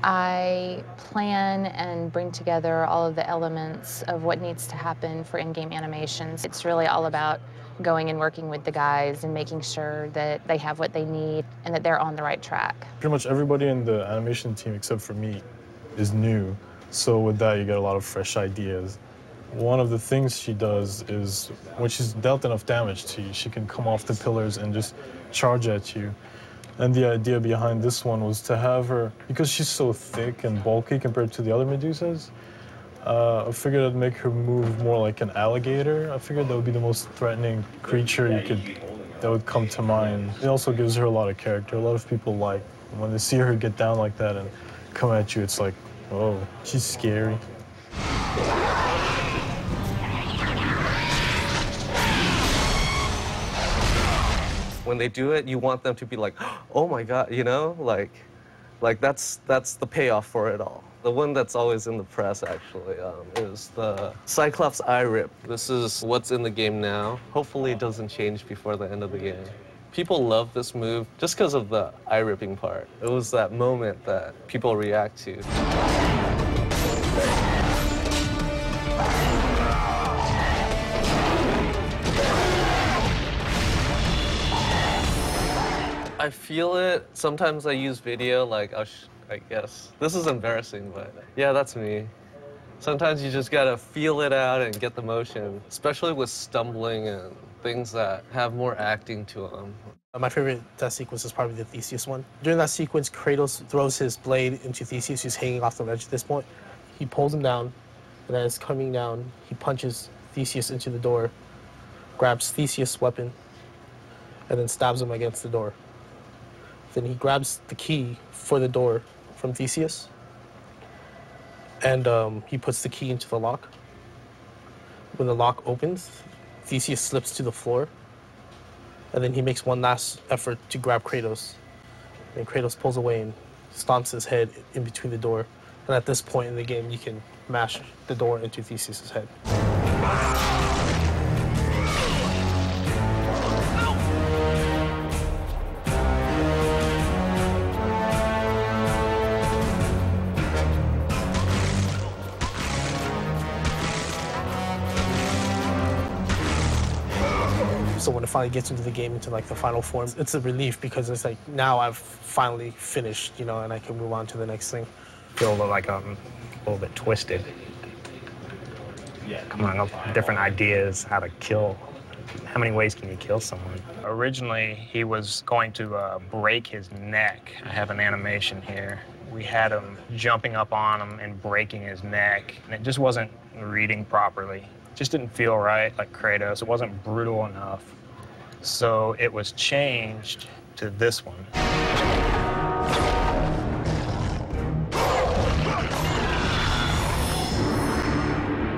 I plan and bring together all of the elements of what needs to happen for in-game animations. It's really all about going and working with the guys and making sure that they have what they need and that they're on the right track. Pretty much everybody in the animation team except for me is new. So with that, you get a lot of fresh ideas. One of the things she does is when she's dealt enough damage to you, she can come off the pillars and just charge at you. And the idea behind this one was to have her, because she's so thick and bulky compared to the other Medusas, I figured I'd make her move more like an alligator. I figured that would be the most threatening creature that would come to mind. It also gives her a lot of character. A lot of people like when they see her get down like that and come at you, it's like, oh, she's scary. When they do it, you want them to be like, oh my God, you know? Like that's the payoff for it all. The one that's always in the press, actually, is the Cyclops eye rip. This is what's in the game now. Hopefully it doesn't change before the end of the game. People love this move just because of the eye ripping part. It was that moment that people react to. I feel it. Sometimes I use video, like, I guess. This is embarrassing, but yeah, that's me. Sometimes you just gotta feel it out and get the motion, especially with stumbling and things that have more acting to them. My favorite death sequence is probably the Theseus one. During that sequence, Kratos throws his blade into Theseus, who's hanging off the ledge at this point. He pulls him down, and as coming down, he punches Theseus into the door, grabs Theseus' weapon, and then stabs him against the door. Then he grabs the key for the door from Theseus, and he puts the key into the lock. When the lock opens, Theseus slips to the floor, and then he makes one last effort to grab Kratos. And Kratos pulls away and stomps his head in between the door. And at this point in the game, you can mash the door into Theseus' head. So when it finally gets into the game, into like the final form, it's a relief because it's like, now I've finally finished, you know, and I can move on to the next thing. Feel like a little bit twisted. Coming up with different ideas how to kill. How many ways can you kill someone? Originally, he was going to break his neck. I have an animation here. We had him jumping up on him and breaking his neck, and it just wasn't reading properly. It just didn't feel right, like Kratos. It wasn't brutal enough. So it was changed to this one.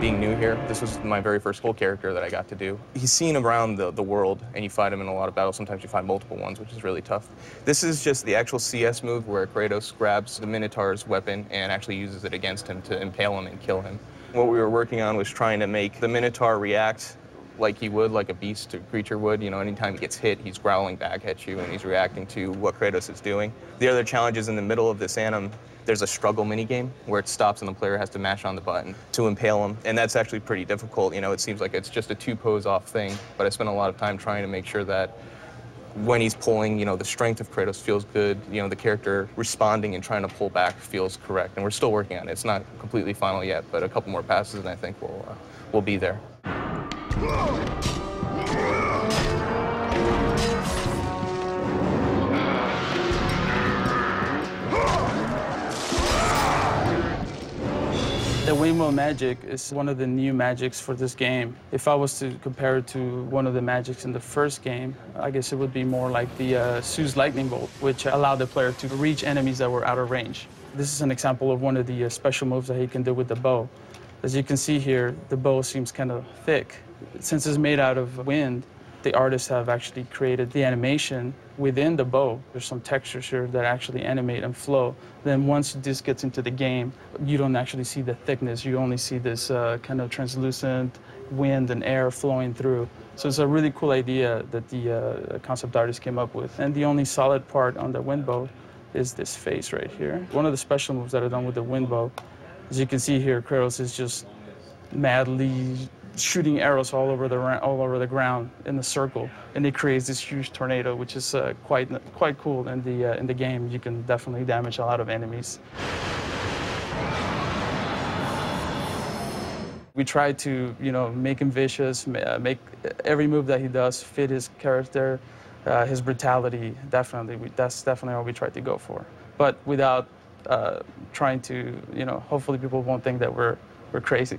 Being new here, this was my very first full character that I got to do. He's seen around the world, and you fight him in a lot of battles. Sometimes you find multiple ones, which is really tough. This is just the actual CS move where Kratos grabs the Minotaur's weapon and actually uses it against him to impale him and kill him. What we were working on was trying to make the Minotaur react like he would, like a beast or creature would. You know, anytime he gets hit, he's growling back at you and he's reacting to what Kratos is doing. The other challenge is in the middle of this anim, there's a struggle minigame where it stops and the player has to mash on the button to impale him. And that's actually pretty difficult. You know, it seems like it's just a two-pose off thing, but I spent a lot of time trying to make sure that when he's pulling, you know, the strength of Kratos feels good. You know, the character responding and trying to pull back feels correct. And we're still working on it. It's not completely final yet, but a couple more passes and I think we'll be there. The windmill magic is one of the new magics for this game. If I was to compare it to one of the magics in the first game, I guess it would be more like the Zeus lightning bolt, which allowed the player to reach enemies that were out of range. This is an example of one of the special moves that he can do with the bow. As you can see here, the bow seems kind of thick. Since it's made out of wind, the artists have actually created the animation within the bow. There's some textures here that actually animate and flow. Then once this gets into the game, you don't actually see the thickness. You only see this kind of translucent wind and air flowing through. So it's a really cool idea that the concept artist came up with. And the only solid part on the wind bow is this face right here. One of the special moves that are done with the wind bow, as you can see here, Kratos is just madly shooting arrows all over the ground in a circle, and it creates this huge tornado, which is quite cool in the game. You can definitely damage a lot of enemies. We try to, make him vicious, make every move that he does fit his character, his brutality. That's definitely what we try to go for, but without trying to, hopefully people won't think that we're crazy.